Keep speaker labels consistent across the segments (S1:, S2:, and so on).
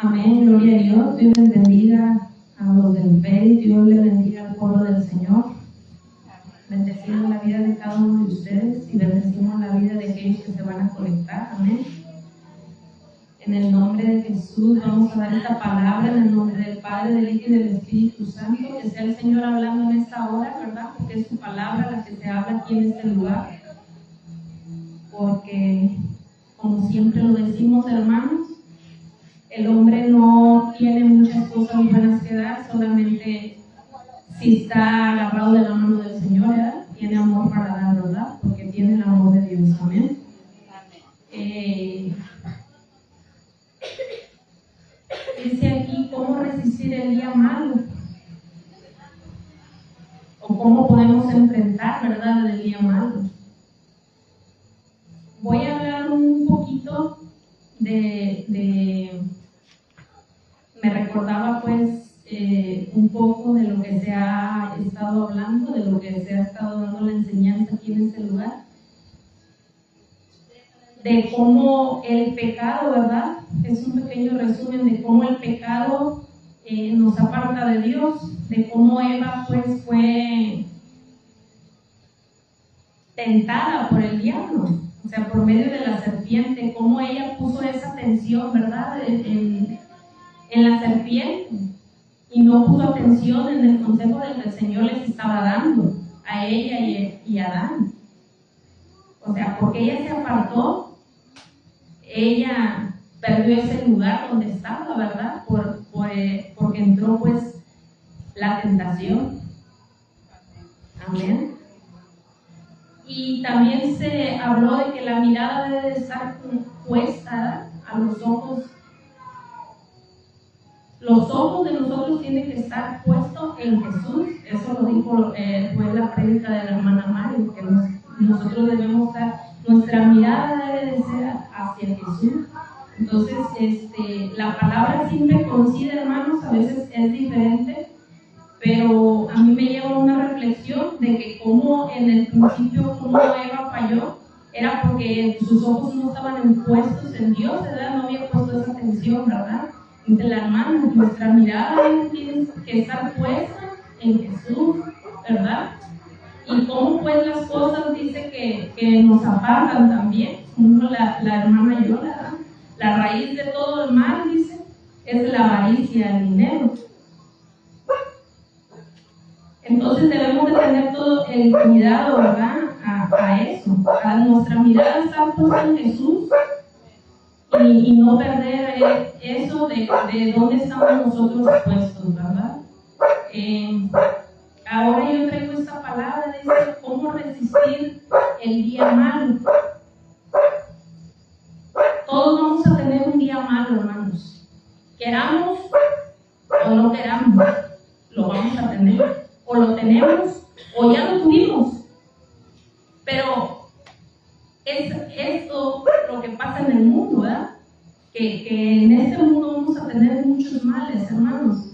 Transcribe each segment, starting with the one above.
S1: Amén, gloria a Dios. Dios les bendiga a los del Face, Dios le bendiga al pueblo del Señor. Bendecimos la vida de cada uno de ustedes y bendecimos la vida de aquellos que se van a conectar. Amén. En el nombre de Jesús vamos a dar esta palabra en el nombre del Padre, del Hijo y del Espíritu Santo. Que sea el Señor hablando en esta hora, ¿verdad? Porque es su palabra la que se habla aquí en este lugar. Porque, como siempre lo decimos, hermanos, el hombre no tiene muchas cosas buenas que dar, solamente si está agarrado de la mano del Señor, ¿verdad? Tiene amor para dar, ¿verdad? Porque tiene el amor de Dios. Amén. Dice aquí cómo resistir el día malo, o cómo podemos enfrentar, ¿verdad?, el día malo. Voy a hablar un poquito me recordaba pues un poco de lo que se ha estado hablando, de lo que se ha estado dando la enseñanza aquí en este lugar, de cómo el pecado, ¿verdad? Es un pequeño resumen de cómo el pecado nos aparta de Dios, de cómo Eva pues fue tentada por el diablo, o sea, por medio de la serpiente, cómo ella puso esa tensión, ¿verdad?, en la serpiente, y no puso atención en el consejo del que el Señor les estaba dando a ella y a Adán. O sea, porque ella se apartó, ella perdió ese lugar donde estaba, ¿verdad? Porque entró pues la tentación. Amén. Y también se habló de que la mirada debe de estar puesta a los ojos. Los ojos de nosotros tienen que estar puestos en Jesús. Eso lo dijo fue la prédica de la hermana Mari, que nosotros debemos estar, nuestra mirada debe de ser hacia Jesús. Entonces, la palabra simple conocida, hermanos, a veces es diferente, pero a mí me lleva a una reflexión de que como en el principio, como Eva falló, era porque sus ojos no estaban puestos en Dios, ¿verdad? No había puesto esa atención, ¿verdad? De la hermana, nuestra mirada tiene que estar puesta en Jesús, ¿verdad? Y cómo pues las cosas dice que nos apartan también, como la hermana Yola, la raíz de todo el mal, dice, es la avaricia, el dinero. Entonces debemos de tener todo el cuidado, ¿verdad?, a eso, a nuestra mirada estar puesta en Jesús. Y no perder eso de dónde estamos nosotros puestos, ¿verdad? Ahora yo traigo esta palabra, dice, cómo resistir el día malo. Todos vamos a tener un día malo, hermanos. Queramos o no queramos, lo vamos a tener. O lo tenemos o ya lo tuvimos. Pero es esto lo que pasa en el mundo, ¿verdad? Que en este mundo vamos a tener muchos males, hermanos.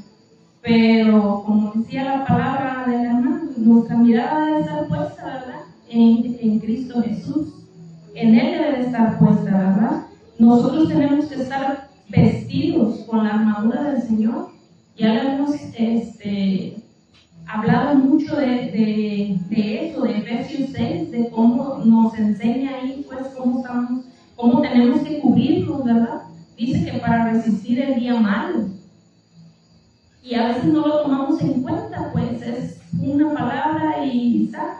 S1: Pero, como decía la palabra del hermano, nuestra mirada debe estar puesta, ¿verdad?, en Cristo Jesús. En Él debe de estar puesta, ¿verdad? Nosotros tenemos que estar vestidos con la armadura del Señor. Ya le hemos hablado mucho de eso, de Efesios 6, de cómo nos enseña ahí, pues, cómo tenemos que cubrirnos, ¿verdad? Dice que para resistir el día malo. Y a veces no lo tomamos en cuenta, pues, es una palabra y ¿sabes?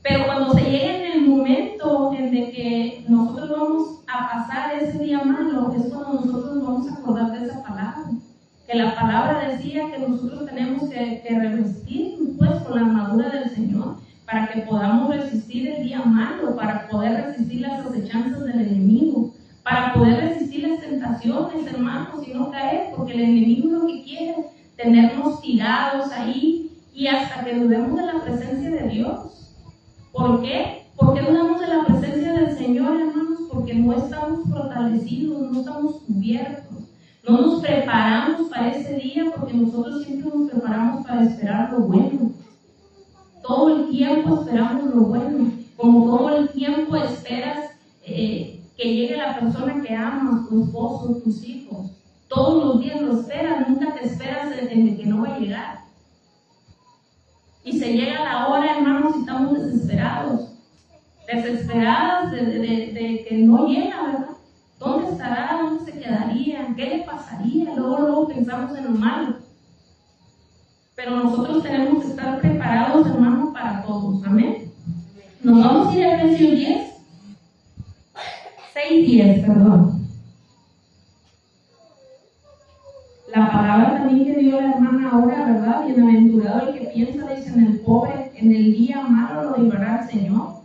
S1: Pero cuando se llega en el momento en de que nosotros vamos a pasar ese día malo, es cuando nosotros vamos a acordar de esa palabra. Que la palabra decía que nosotros tenemos que revestir pues con la armadura del Señor para que podamos resistir el día malo, para poder resistir las acechanzas del enemigo, para poder resistir las tentaciones, hermanos, y no caer, porque el enemigo lo que quiere es tenernos tirados ahí y hasta que dudemos de la presencia de Dios. ¿Por qué? ¿Por qué dudamos de la presencia del Señor, hermanos? Porque no estamos fortalecidos, no estamos cubiertos. No nos preparamos para ese día porque nosotros siempre nos preparamos para esperar lo bueno. Todo el tiempo esperamos lo bueno. Como todo el tiempo esperas que llegue la persona que amas, tu esposo, tus hijos. Todos los días lo esperas, nunca te esperas en el que no va a llegar. Y se llega la hora, hermanos, y estamos desesperados de que no llega, ¿verdad? ¿Dónde estará? ¿Dónde se quedaría? ¿Qué le pasaría? Luego pensamos en lo malo. Pero nosotros tenemos que estar preparados, hermanos, para todos. Amén. Nos vamos a ir a Efesios 10. 6:10, perdón. La palabra también que dio la hermana ahora, ¿verdad? Bienaventurado el que piensa, dice, en el pobre, en el día malo lo librará el Señor,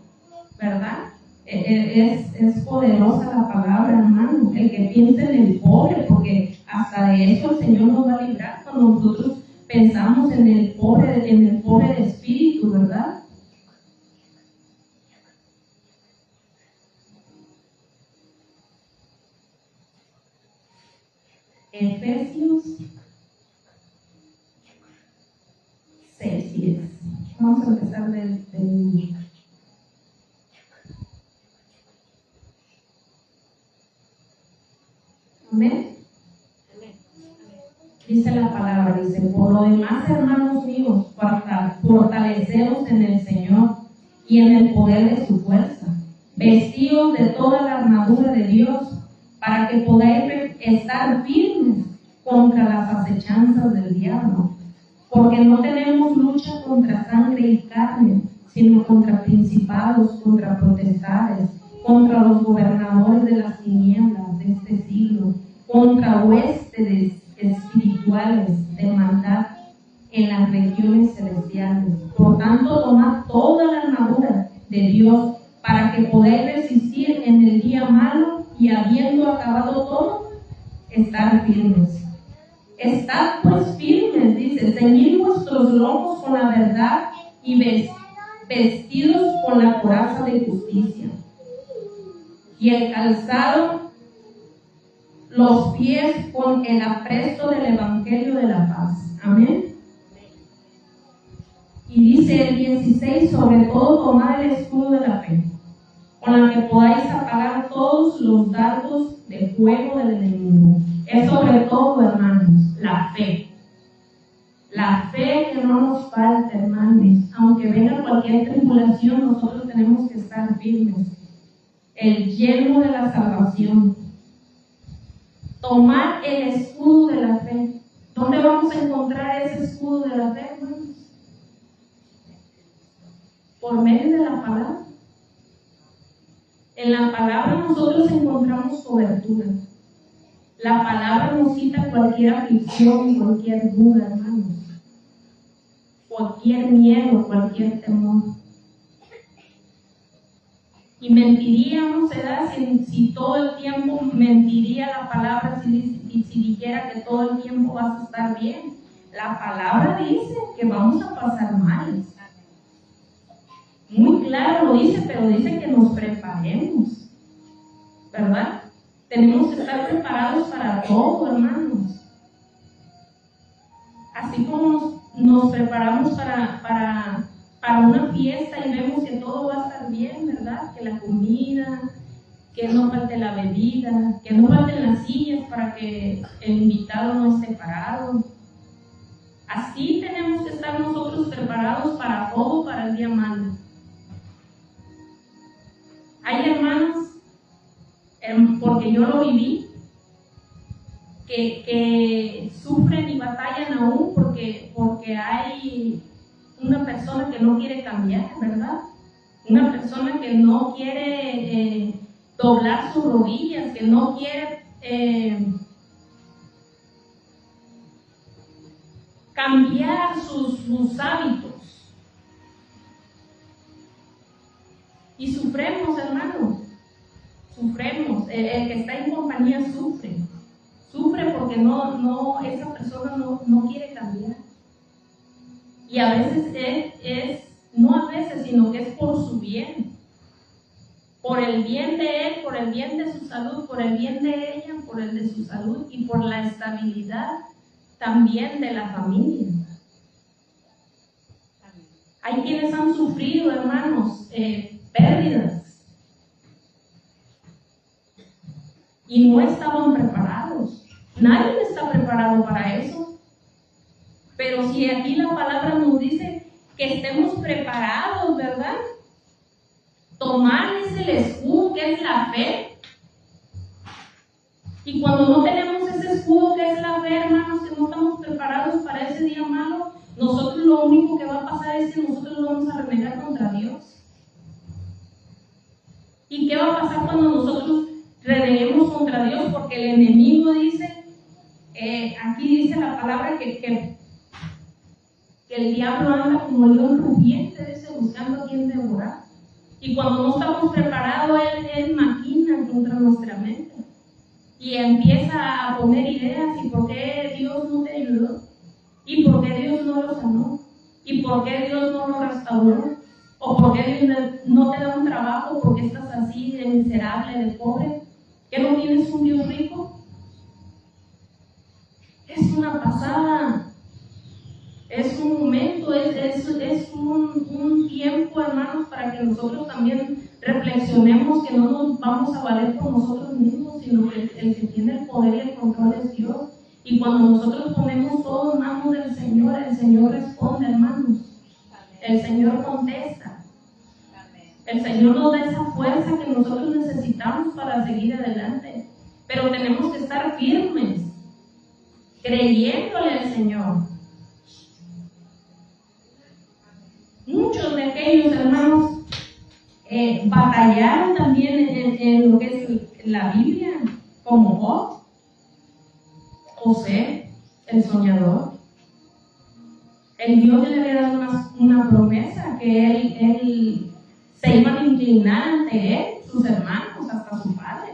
S1: ¿verdad? Es poderosa la palabra, hermano. El que piensa en el pobre, porque hasta de eso el Señor nos va a librar cuando nosotros pensamos en el pobre de espíritu, ¿verdad? Efesios 6:10. Vamos a empezar del Amén. Dice la palabra, dice, por lo demás, hermanos míos, fortaleceos en el Señor y en el poder de su fuerza, vestidos de toda la armadura de Dios, para que podáis estar firmes contra las acechanzas del diablo, porque no tenemos lucha contra sangre y carne, sino contra principados, contra potestades, contra los gobernadores de las tinieblas de este siglo, contra huéspedes espirituales de maldad en las regiones celestiales. Por tanto, tomad toda la armadura de Dios para que podáis resistir en el día malo y, habiendo acabado todo, estar firmes. Estad pues firmes, dice, ceñid vuestros lomos con la verdad y vestidos con la coraza de justicia, y el calzado los pies con el apresto del evangelio de la paz. Amén. Y dice el 16, sobre todo tomad el escudo de la fe, con la que podáis apagar todos los dardos de fuego del enemigo. Es sobre todo, hermanos, la fe. La fe que no nos falta, hermanos. Aunque venga cualquier tribulación, nosotros tenemos que estar firmes. El yelmo de la salvación. Tomar el escudo de la fe. ¿Dónde vamos a encontrar ese escudo de la fe, hermanos? Por medio de la palabra. En la palabra nosotros encontramos cobertura. La palabra nos quita cualquier aflicción, cualquier duda, hermanos. Cualquier miedo, cualquier temor. Y mentiríamos, ¿verdad? Si todo el tiempo mentiría la palabra, si dijera que todo el tiempo vas a estar bien. La palabra dice que vamos a pasar mal. Muy claro lo dice, pero dice que nos preparemos, ¿verdad? Tenemos que estar preparados para todo, hermanos. Así como nos preparamos para una fiesta y vemos que todo va a estar bien, ¿verdad? Que la comida, que no falte la bebida, que no falten las sillas para que el invitado no esté parado. Así tenemos que estar nosotros preparados para todo, para el día malo. Hay hermanos, porque yo lo viví, que sufren y batallan aún porque hay una persona que no quiere cambiar, ¿verdad? Una persona que no quiere doblar sus rodillas, que no quiere cambiar sus hábitos. Y sufremos, hermano, sufremos. El que está en compañía sufre porque esa persona no quiere cambiar. Y a veces no a veces, sino que es por su bien. Por el bien de él, por el bien de su salud, por el bien de ella, por el de su salud y por la estabilidad también de la familia. Hay quienes han sufrido, hermanos, pérdidas y no estaban preparados. Nadie está preparado para eso. Pero si aquí la palabra nos dice que estemos preparados, ¿verdad? Tomar el escudo que es la fe. Y cuando no tenemos ese escudo que es la fe, hermanos, que no estamos preparados para ese día malo, nosotros lo único que va a pasar es que nosotros lo vamos a renegar contra Dios. ¿Y qué va a pasar cuando nosotros reneguemos contra Dios? Porque el enemigo dice, aquí dice la palabra que el diablo anda como león rugiente, dice, buscando a quien devorar. Y cuando no estamos preparados, él maquina contra nuestra mente. Y empieza a poner ideas, ¿y por qué Dios no te ayudó? ¿Y por qué Dios no lo sanó? ¿Y por qué Dios no lo restauró? ¿O por qué Dios no te da un trabajo porque estás así de miserable, de pobre? ¿Que no tienes un Dios rico? Es una pasada. Es un momento, es un tiempo, hermanos, para que nosotros también reflexionemos que no nos vamos a valer por nosotros mismos, sino que el que tiene el poder y el control es Dios. Y cuando nosotros ponemos todo en manos del Señor, el Señor responde, hermanos. El Señor contesta. El Señor nos da esa fuerza que nosotros necesitamos para seguir adelante. Pero tenemos que estar firmes, creyéndole al Señor. Muchos de aquellos hermanos batallaron también en lo que es la Biblia, como Job, José, el soñador. El Dios le había dado una promesa que él se iban a inclinar ante él, sus hermanos, hasta su padre.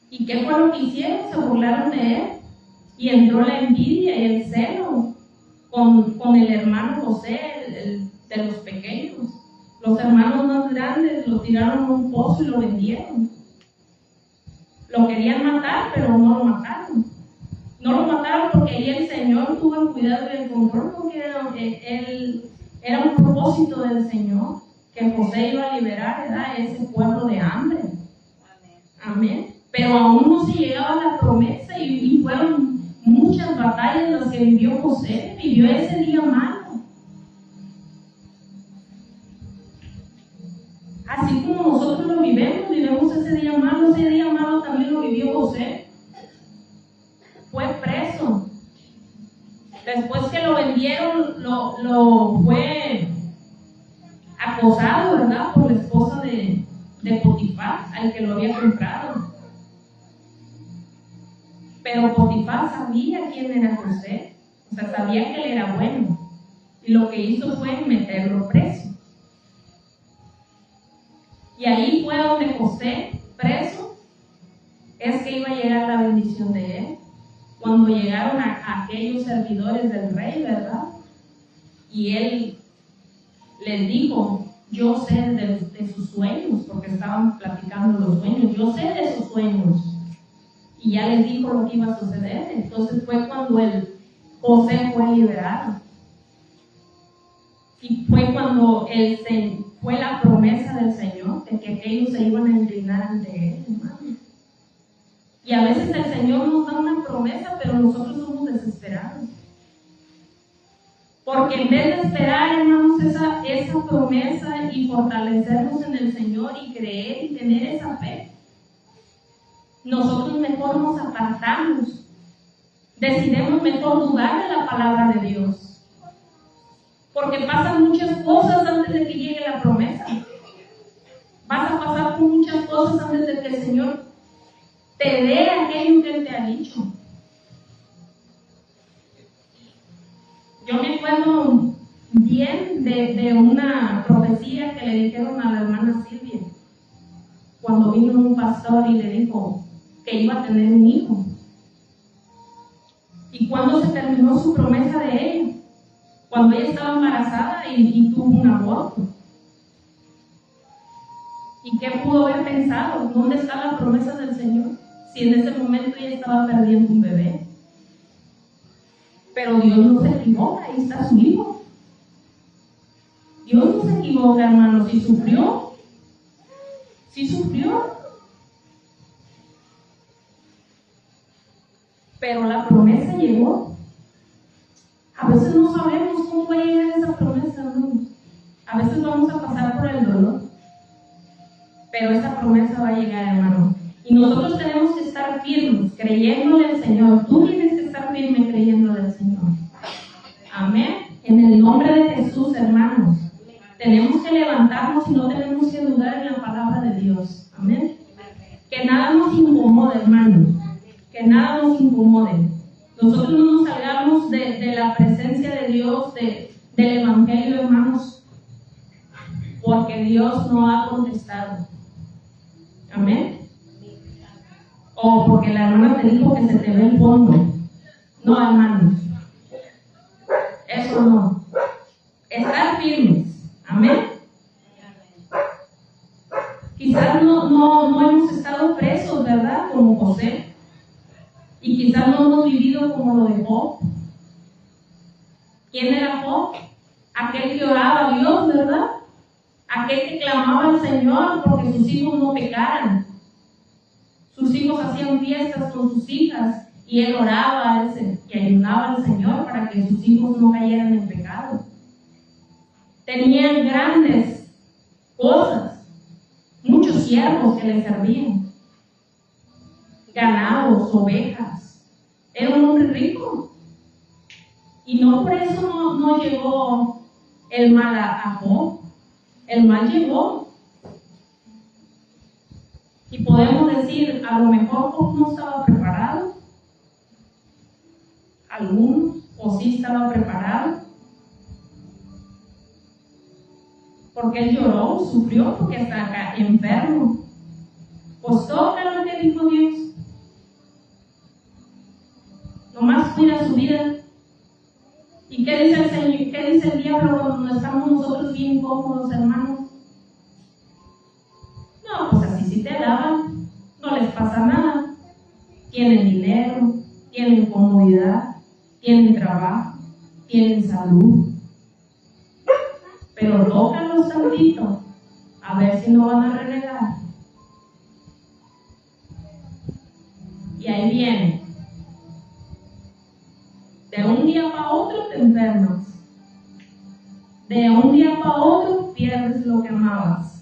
S1: ¿Y qué fue lo que hicieron? Se burlaron de él y entró la envidia y el celo con el hermano José, de los pequeños. Los hermanos más grandes lo tiraron a un pozo y lo vendieron. Lo querían matar, pero no lo mataron. No lo mataron porque ahí el Señor tuvo el cuidado y el control, porque era un propósito del Señor, que José iba a liberar, ¿verdad?, ese pueblo de hambre. Amén. Pero aún no se llegaba a la promesa y fueron muchas batallas las que vivió José, vivió ese día malo. Así como nosotros lo vivimos ese día malo también lo vivió José. Fue preso. Después que lo vendieron, lo fue acosado, ¿verdad?, por la esposa de Potifar, al que lo había comprado. Pero Potifar sabía quién era José, o sea, sabía que él era bueno. Y lo que hizo fue meterlo preso. Y ahí fue donde José, preso, es que iba a llegar la bendición de él. Cuando llegaron a aquellos servidores del rey, ¿verdad? Y él les dijo, yo sé de sus sueños, porque estaban platicando los sueños, yo sé de sus sueños. Y ya les dijo lo que iba a suceder. Entonces fue cuando José fue liberado. Y fue cuando fue la promesa del Señor de que aquellos se iban a inclinar ante él, hermano. Y a veces el Señor nos da una promesa, pero nosotros somos desesperados. Porque en vez de esperar, hermanos, esa promesa y fortalecernos en el Señor y creer y tener esa fe, nosotros mejor nos apartamos. Decidimos mejor dudar de la palabra de Dios. Porque pasan muchas cosas antes de que llegue la promesa. Vas a pasar por muchas cosas antes de que el Señor te dé aquello que Él te ha dicho. Yo me acuerdo bien de una profecía que le dijeron a la hermana Silvia, cuando vino un pastor y le dijo que iba a tener un hijo. Y cuando se terminó su promesa de ella, cuando ella estaba embarazada y tuvo un aborto. ¿Y qué pudo haber pensado? ¿Dónde está la promesa del Señor? Si en ese momento ella estaba perdiendo un bebé. Pero Dios no se equivoca, ahí está su hijo. Dios no se equivoca, hermanos. ¿Sí sufrió? ¿Sí sufrió? pero la promesa llegó. A veces no sabemos cómo va a llegar esa promesa, hermanos. A veces vamos a pasar por el dolor, pero esa promesa va a llegar, hermanos. Y nosotros tenemos que estar firmes, creyéndole al Señor. Tú tienes que estar firme creyéndole al Señor. Amén. En el nombre de Jesús, hermanos. Tenemos que levantarnos y no tenemos que dudar en la palabra de Dios. Amén. Que nada nos incomode, hermanos. Que nada nos incomode. Nosotros no nos salgamos de la presencia de Dios, del Evangelio, hermanos, porque Dios no ha contestado. Amén. O porque la hermana te dijo que se te ve el fondo. No, hermanos. Eso no. Estar firmes. Amén. Quizás no hemos estado presos, ¿verdad? Como José. Y quizás no hemos vivido como lo de Job. ¿Quién era Job? Aquel que oraba a Dios, ¿verdad? Aquel que clamaba al Señor porque sus hijos no pecaran. Sus hijos hacían fiestas con sus hijas y él oraba y ayunaba al Señor para que sus hijos no cayeran en pecado. Tenían grandes cosas, muchos siervos que le servían, ganados, ovejas. Era un hombre rico. Y no por eso no llegó el mal a Job. El mal llegó. Y podemos decir, a lo mejor Job no estaba preparado. Algunos, o sí estaba preparado. Porque él lloró, sufrió, porque está enfermo. Pues toca lo que dijo Dios. Nomás cuida su vida. ¿Y qué dice el Señor? ¿Qué dice el diablo cuando estamos nosotros bien cómodos, hermanos? No, pues así sí te alaban, no les pasa nada. Tienen dinero, tienen comodidad, tienen trabajo, tienen salud. Pero tócalos tantito, a ver si no van a renegar. Y ahí viene. De un día para otro te enfermas. De un día para otro pierdes lo que amabas.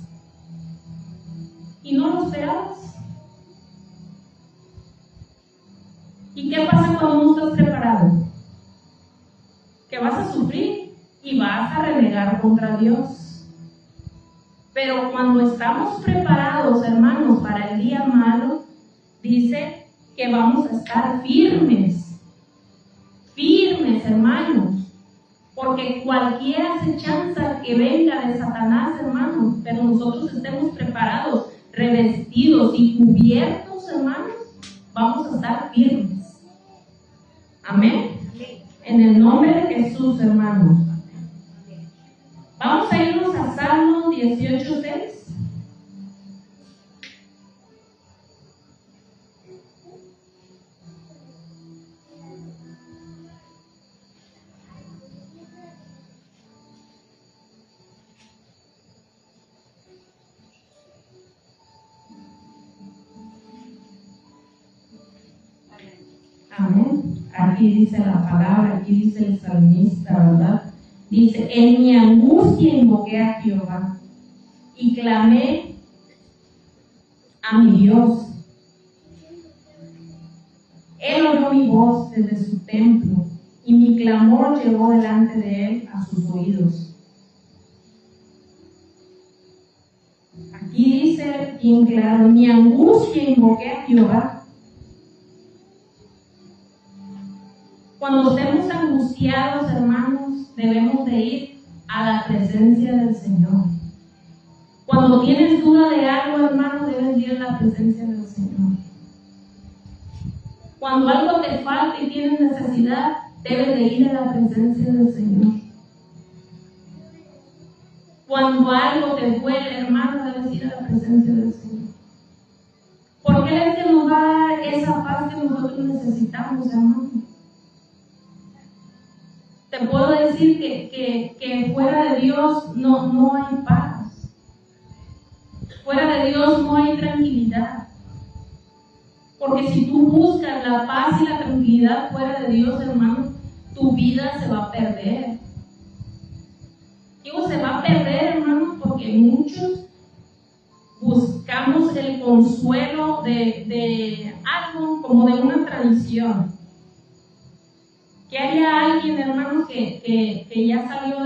S1: Y no lo esperabas. ¿Y qué pasa cuando no estás preparado? Que vas a sufrir y vas a renegar contra Dios. Pero cuando estamos preparados, hermanos, para el día malo, dice que vamos a estar firmes. Firmes, hermanos, porque cualquier acechanza que venga de Satanás, hermanos, pero nosotros estemos preparados, revestidos y cubiertos, hermanos, vamos a estar firmes. Amén. En el nombre de Jesús, hermanos. Vamos a irnos a Salmos 18:6. Amén. Aquí dice la palabra, aquí dice el salmista, ¿verdad? Dice, en mi angustia invoqué a Jehová y clamé a mi Dios. Él oyó mi voz desde su templo y mi clamor llegó delante de él a sus oídos. Aquí dice bien claro, en mi angustia invoqué a Jehová. Cuando estemos angustiados, hermanos, debemos de ir a la presencia del Señor. Cuando tienes duda de algo, hermano, debes ir a la presencia del Señor. Cuando algo te falta y tienes necesidad, debes de ir a la presencia del Señor. Cuando algo te duele, hermano, debes ir a la presencia del Señor. Porque Él es que nos va a dar esa paz que nosotros necesitamos, hermano. Te puedo decir que fuera de Dios no hay paz. Fuera de Dios no hay tranquilidad. Porque si tú buscas la paz y la tranquilidad fuera de Dios, hermano, tu vida se va a perder. Digo, se va a perder, hermano, porque muchos buscamos el consuelo de algo como de una tradición. Que haya alguien, hermano, que ya salió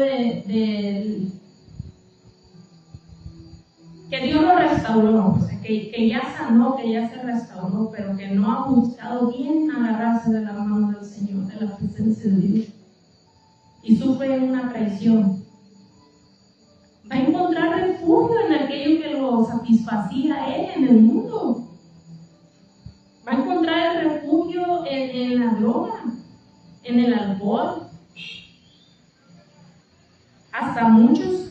S1: que Dios lo restauró, o sea, que ya sanó, que ya se restauró, pero que no ha buscado bien agarrarse de la mano del Señor, de la presencia de Dios, y sufre una traición. Va a encontrar refugio en aquello que lo satisfacía a él en el mundo. Va a encontrar el refugio en la droga, en el alcohol. Hasta muchos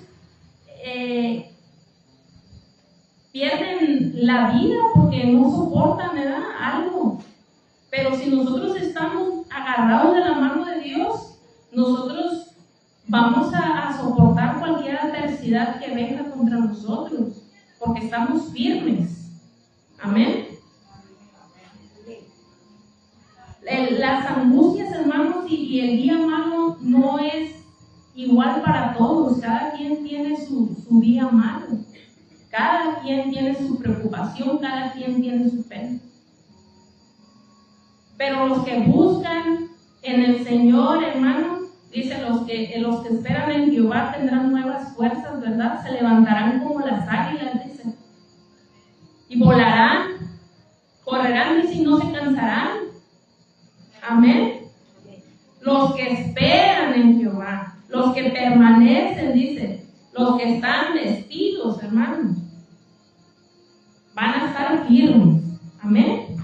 S1: pierden la vida porque no soportan, ¿verdad?, algo. Pero si nosotros estamos agarrados de la mano de Dios, nosotros vamos a soportar cualquier adversidad que venga contra nosotros, porque estamos firmes. Amén. Las angustias, hermanos, y el día malo no es igual para todos. Cada quien tiene su día malo. Cada quien tiene su preocupación, cada quien tiene su pena. Pero los que buscan en el Señor, hermano, dice, los que esperan en Jehová tendrán nuevas fuerzas, ¿verdad? Se levantarán como las águilas, dice. Y volarán, correrán, dice, y no se cansarán. Amén. Los que esperan en Jehová, los que permanecen, dice, los que están vestidos, hermanos, van a estar firmes. Amén.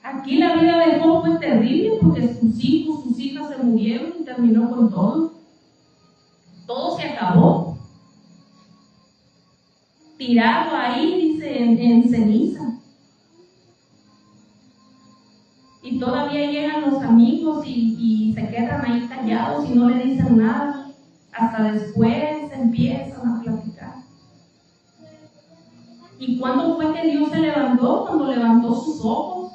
S1: Aquí la vida de Job fue terrible porque sus hijos, sus hijas se murieron y terminó con todo. Todo se acabó. Tirado ahí, dice, en ceniza. Y todavía llegan los amigos y se quedan ahí callados y no le dicen nada. Hasta después empiezan a platicar. ¿Y cuándo fue que Dios se levantó? Cuando levantó sus ojos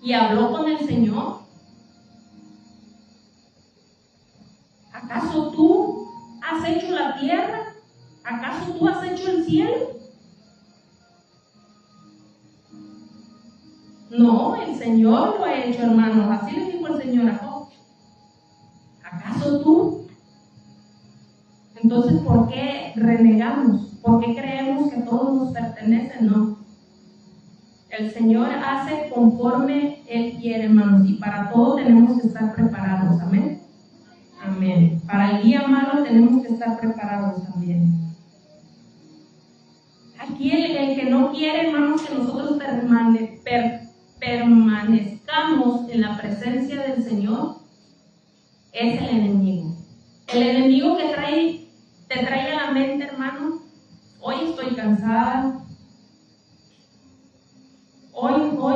S1: y habló con el Señor. ¿Acaso tú has hecho la tierra? ¿Acaso tú has hecho el cielo? No, el Señor lo ha hecho, hermanos. Así le dijo el Señor a Job. ¿Acaso tú? Entonces, ¿por qué renegamos? ¿Por qué creemos que todos nos pertenecen? No. El Señor hace conforme Él quiere, hermanos, y para todo tenemos que estar preparados. Amén. Amén. Para el día malo tenemos que estar preparados también. Aquí el que no quiere, hermanos, que nosotros permanezcamos en la presencia del Señor, es el enemigo. El enemigo que te trae a la mente, hermano, hoy estoy cansada, hoy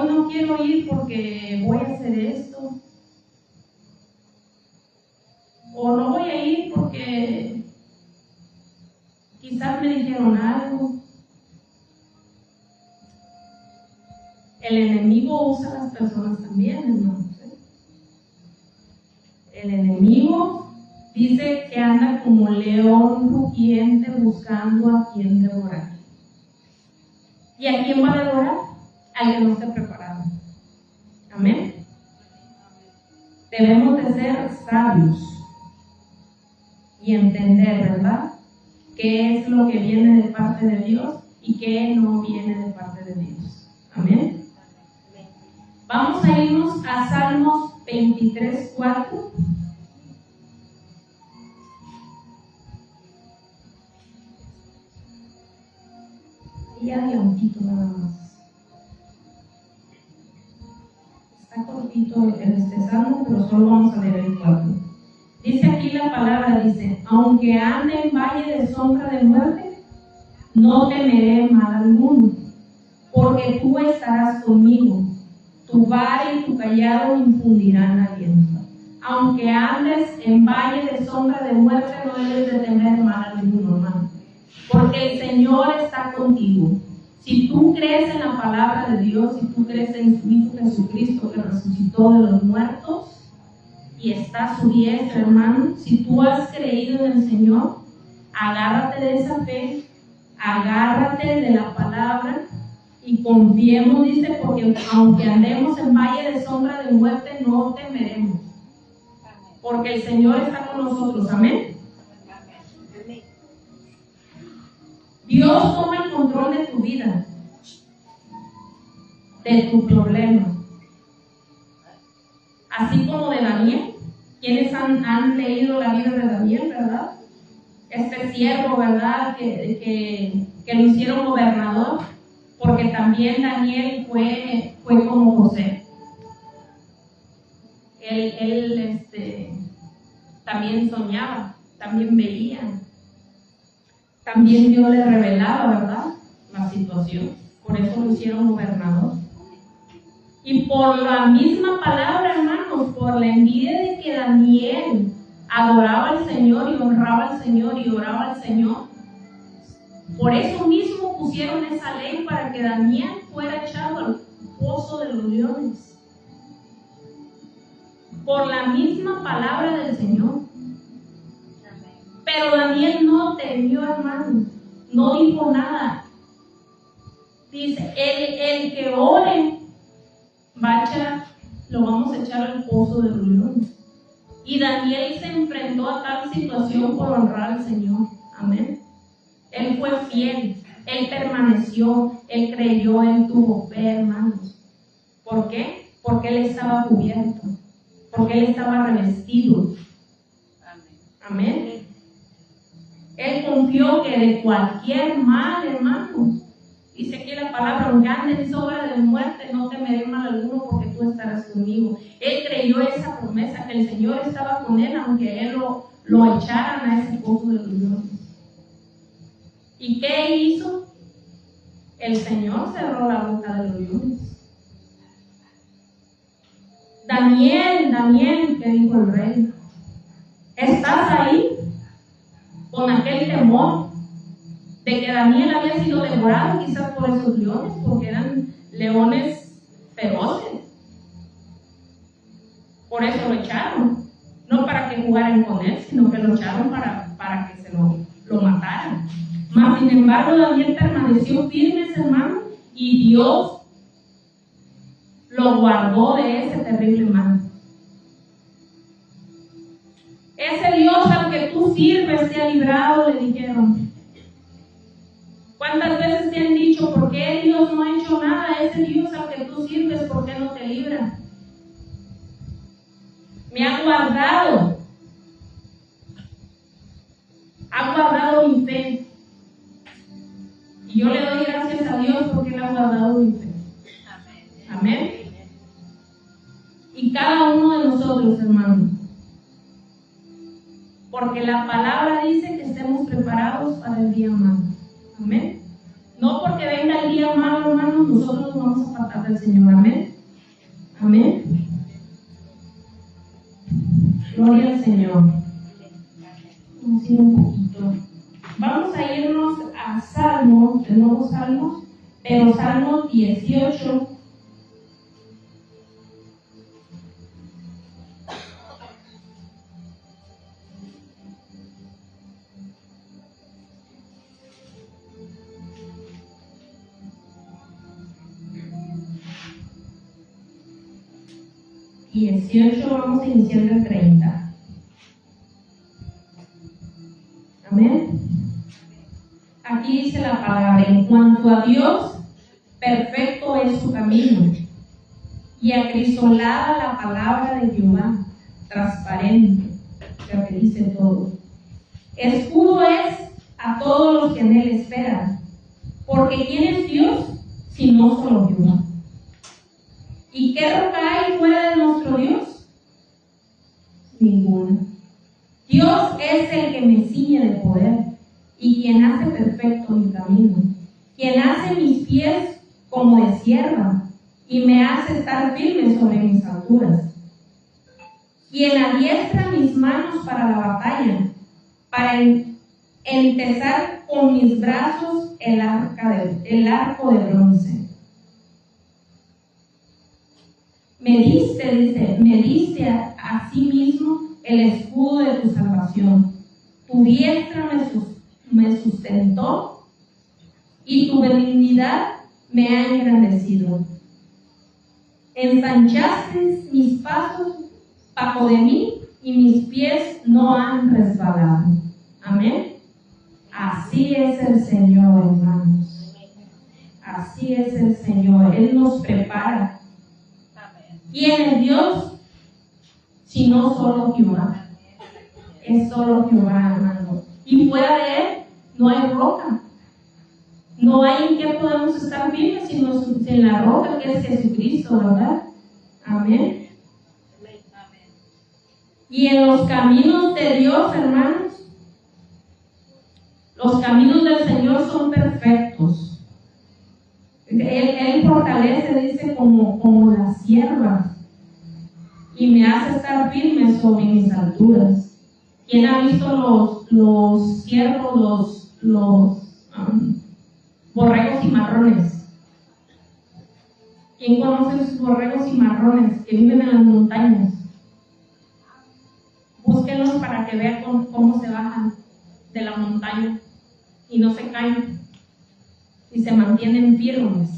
S1: no quiero ir porque voy a hacer esto, o no voy a ir porque quizás me dijeron algo. El enemigo usa a las personas también, hermanos. El enemigo dice que anda como león rugiente buscando a quien devorar. ¿Y a quién va a devorar? Al que no esté preparado. Amén. Debemos de ser sabios y entender, ¿verdad?, qué es lo que viene de parte de Dios y qué no viene de parte de Dios. Amén. Vamos a irnos a Salmos 23:4. Y adelantito nada más. Está cortito este salmo, pero solo vamos a leer el 4. Dice aquí la palabra, dice, aunque ande en valle de sombra de muerte, no temeré mal alguno, porque tú estarás conmigo. Tu vara y tu callado me infundirán aliento. Aunque andes en valle de sombra de muerte, no debes de temer mal alguno, hermano. porque el Señor está contigo. Si tú crees en la palabra de Dios, si tú crees en su Hijo Jesucristo que resucitó de los muertos y está a su diestra, hermano, si tú has creído en el Señor, agárrate de esa fe, agárrate de la palabra y confiemos, dice, porque aunque andemos en valle de sombra de muerte, no temeremos, porque el Señor está con nosotros. Amén. Dios toma el control de tu vida, de tu problema. Así como de Daniel. ¿Quiénes han leído la vida de Daniel, verdad? Este siervo, ¿verdad? Que lo hicieron gobernador, porque también Daniel fue como José. Él también soñaba, también veía. También Dios le revelaba, ¿verdad?, la situación. Por eso lo hicieron gobernador. Y por la misma palabra, hermanos, por la envidia de que Daniel adoraba al Señor y honraba al Señor y oraba al Señor, por eso mismo pusieron esa ley para que Daniel fuera echado al pozo de los leones. Por la misma palabra del Señor. Pero Daniel no temió, hermano, no dijo nada. Dice, el que ore, lo vamos a echar al pozo de los leones. Y Daniel se enfrentó a tal situación por honrar al Señor. Amén. Él fue fiel, él permaneció, él creyó, él tuvo fe, hermanos. ¿Por qué? Porque él estaba cubierto, porque él estaba revestido. Amén. Él confió que de cualquier mal, hermano, dice aquí la palabra, aunque ande en sombra de muerte, no temeré mal alguno porque tú estarás conmigo. Él creyó esa promesa, que el Señor estaba con él, aunque él lo echaran a ese pozo de los leones. ¿Y qué hizo? El Señor cerró la boca de los leones. Daniel, que dijo el rey, ¿estás ahí? Con aquel temor de que Daniel había sido devorado quizás por esos leones, porque eran leones feroces. Por eso lo echaron, no para que jugaran con él, sino que lo echaron para que se lo mataran. Mas sin embargo Daniel permaneció firme, hermano, y Dios lo guardó de ese terrible mal. Ese Dios al que tú sirves te ha librado, le dijeron. ¿Cuántas veces te han dicho, por qué Dios no ha hecho nada? Ese Dios al que tú sirves, ¿por qué no te libra? Me ha guardado mi fe. Y yo le doy gracias a Dios porque Él ha guardado mi fe. Amén. Y cada uno de nosotros, hermanos, porque la palabra dice que estemos preparados para el día malo. Amén. No porque venga el día malo, hermanos, nosotros nos vamos a apartar del Señor. Amén. Amén. Gloria al Señor. Vamos a ir un poquito. Vamos a irnos a Salmos, de nuevo Salmos, pero Salmos 18. Vamos a iniciar el 30. Amén. Aquí dice la palabra, en cuanto a Dios, perfecto es su camino, y acrisolada la palabra de Jehová, transparente, que dice todo. Escudo es a todos los que en él esperan, porque ¿quién es Dios si no solo Jehová? ¿Y qué roca hay fuera de nuestro Dios? Ninguna. Dios es el que me ciñe de poder y quien hace perfecto mi camino, quien hace mis pies como de sierva y me hace estar firme sobre mis alturas, quien adiestra mis manos para la batalla, entesar con mis brazos el arco de bronce. Me diste a sí mismo el escudo de tu salvación. Tu diestra me sustentó y tu benignidad me ha engrandecido. Ensanchaste mis pasos bajo de mí y mis pies no han resbalado. Amén. Así es el Señor, hermanos. Así es el Señor. Él nos prepara. ¿Quién es Dios? Si no solo Jehová. Es solo Jehová, hermano. Y fuera de Él no hay roca. No hay en qué podemos estar firmes sino en la roca que es Jesucristo, ¿verdad? Amén. Y en los caminos de Dios, hermanos, los caminos del Señor son perfectos. Él fortalece, dice, como la sierva, y me hace estar firme sobre mis alturas. ¿Quién ha visto los ciervos, los borregos cimarrones? ¿Quién conoce los borregos cimarrones que viven en las montañas? Búsquenlos para que vean cómo se bajan de la montaña y no se caen y se mantienen firmes.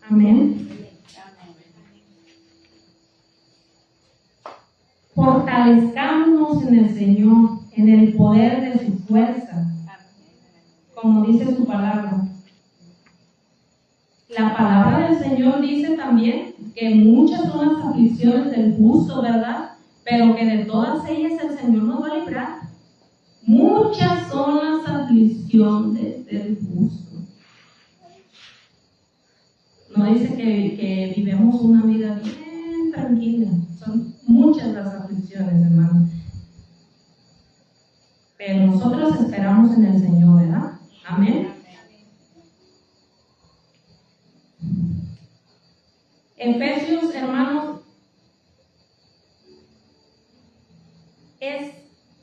S1: Amén. Fortalezcámonos en el Señor, en el poder de su fuerza, como dice su palabra. La palabra del Señor dice también que muchas son las aflicciones del justo, ¿verdad? Pero que de todas ellas el Señor nos va a librar. Muchas son las aflicciones del justo. No dice que vivemos una vida bien tranquila. Son muchas las aflicciones, hermano. Pero nosotros esperamos en el Señor, ¿verdad? Amén. Efesios, hermanos,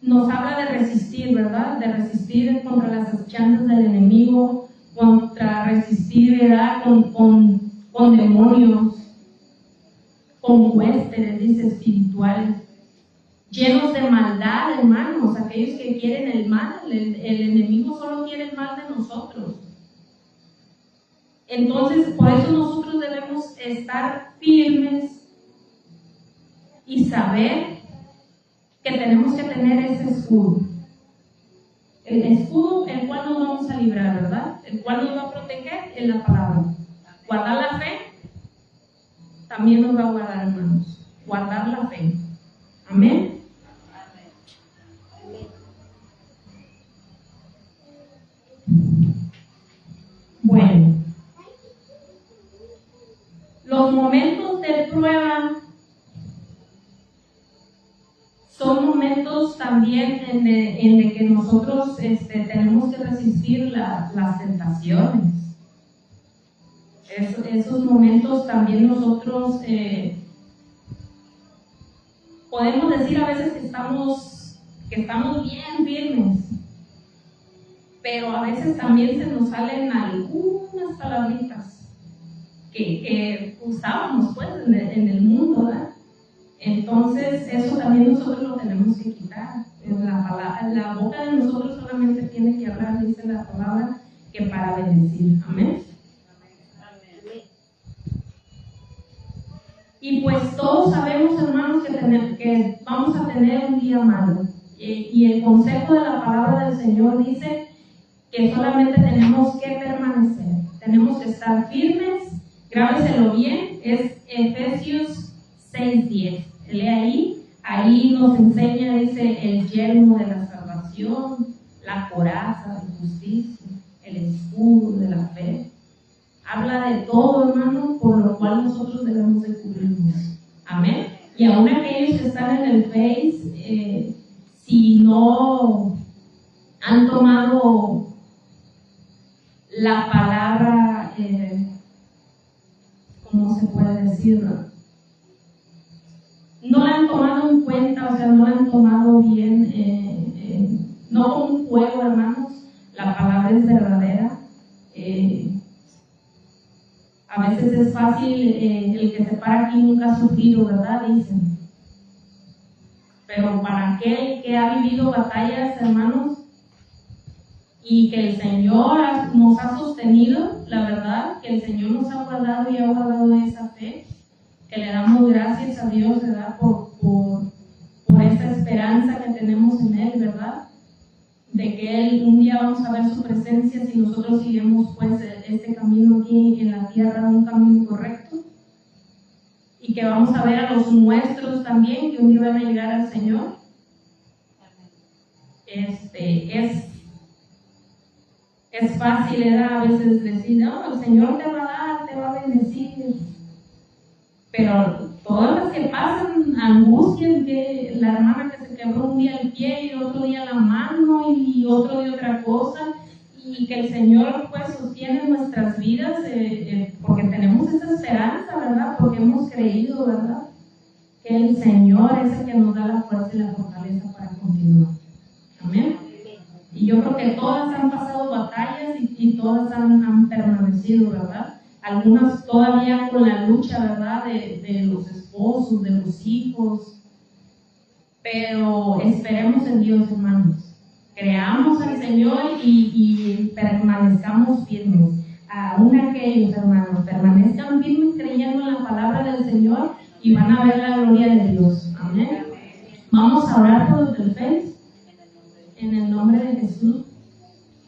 S1: nos habla de resistir, ¿verdad? De resistir contra las acechanzas del enemigo, contra resistir, ¿verdad? Con demonios, con huéspedes, dice, espirituales, llenos de maldad, hermanos, aquellos que quieren el mal. El enemigo solo quiere el mal de nosotros. Entonces, por eso nosotros debemos estar firmes y saber que tenemos que tener ese escudo. El escudo, el cual nos vamos a librar, ¿verdad? El cual nos va a proteger en la palabra. Guardar la fe también nos va a guardar, hermanos. Guardar la fe. Amén. Bueno, los momentos de prueba son momentos también en de que nosotros tenemos que resistir las tentaciones. Esos momentos también nosotros podemos decir a veces que estamos bien firmes, pero a veces también se nos salen algunas palabritas que usábamos pues en el mundo, ¿verdad? Entonces eso también nosotros lo tenemos que quitar. La boca de nosotros solamente tiene que hablar, dice la palabra, que para bendecir. Amén. Y pues todos sabemos, hermanos, que vamos a tener un día malo. Y el consejo de la palabra del Señor dice que solamente tenemos que permanecer. Tenemos que estar firmes. Grábeselo bien. Es Efesios 6:10. Lee ahí nos enseña, dice, el yelmo de la salvación, la coraza de justicia, el escudo de la fe. Habla de todo, hermano, por lo cual nosotros debemos de cubrirnos. Amén. Y aún aquellos que están en el Face, si no han tomado la palabra, ¿cómo se puede decir? No la han tomado en cuenta, o o sea, no la han tomado bien, no como un juego, hermanos. La palabra es verdadera. A veces es fácil, el que se para aquí nunca ha sufrido, ¿verdad? Dicen. Pero para aquel que ha vivido batallas, hermanos, y que el Señor nos ha sostenido, la verdad, que el Señor nos ha guardado y ha guardado esa fe, que le damos gracias a Dios, ¿verdad? Por esa esperanza que tenemos en Él, ¿verdad? De que Él un día vamos a ver su presencia si nosotros seguimos pues este camino aquí en la tierra, un camino correcto, y que vamos a ver a los nuestros también que un día van a llegar al Señor. Es fácil, a veces decir, no, el Señor te va a dar, te va a bendecir, pero todas las que pasan angustias, que la hermana que se quebró un día el pie y otro día la mano y otro día otra cosa, y que el Señor pues sostiene nuestras vidas, porque tenemos esa esperanza, ¿verdad? Porque hemos creído, ¿verdad? Que el Señor es el que nos da la fuerza y la fortaleza para continuar. Amén. Y yo creo que todas han pasado batallas y todas han permanecido, ¿verdad? Algunas todavía con la lucha, ¿verdad? De los esposos, de los hijos. Pero esperemos en Dios, hermanos. Creamos al Señor y permanezcamos firmes. Aún aquellos, hermanos, permanezcan firmes creyendo en la palabra del Señor y van a ver la gloria de Dios. Amén. Vamos a orar por los del Face. En el nombre de Jesús,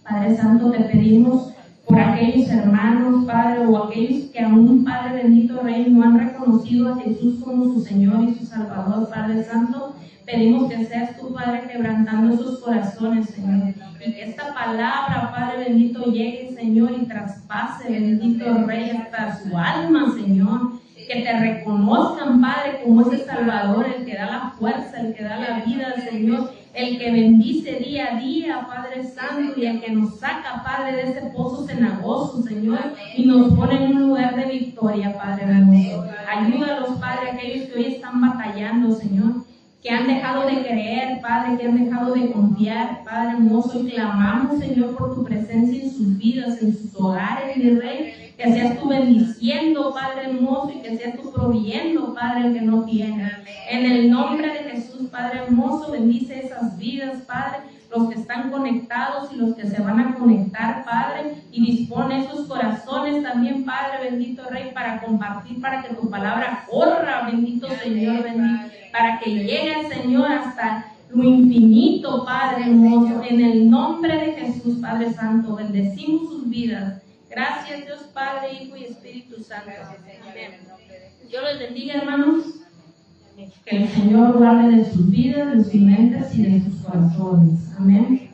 S1: Padre Santo, te pedimos por aquellos hermanos, Padre, o aquellos que aún, Padre bendito Rey, no han reconocido a Jesús como su Señor y su Salvador, Padre Santo. Pedimos que seas tú, Padre, quebrantando esos corazones, Señor. Y que esta palabra, Padre bendito, llegue, Señor, y traspase, bendito Rey, hasta su alma, Señor. Que te reconozcan, Padre, como ese Salvador, el que da la fuerza, el que da la vida, Señor. El que bendice día a día, Padre Santo, y el que nos saca, Padre, de ese pozo cenagoso, Señor, y nos pone en un lugar de victoria, Padre hermoso. Ayúdalos, Padre, aquellos que hoy están batallando, Señor, que han dejado de creer, Padre, que han dejado de confiar, Padre hermoso, y clamamos, Señor, por tu presencia en sus vidas, en sus hogares, mi Rey, que seas tú bendiciendo, Padre hermoso, y que seas tú proveyendo, Padre, el que no tiene. En el nombre de Jesús, Padre hermoso, bendice esas vidas, Padre, los que están conectados y los que se van a conectar, Padre, y dispone esos corazones también, Padre, bendito Rey, para compartir, para que tu palabra corra, bendito Señor, bendito, para que llegue, Señor, hasta lo infinito, Padre hermoso. En el nombre de Jesús, Padre Santo, bendecimos sus vidas. Gracias, Dios Padre, Hijo y Espíritu Santo. Amén. Dios les bendiga, hermanos. Que el Señor guarde de sus vidas, de sus mentes y de sus corazones. Amén.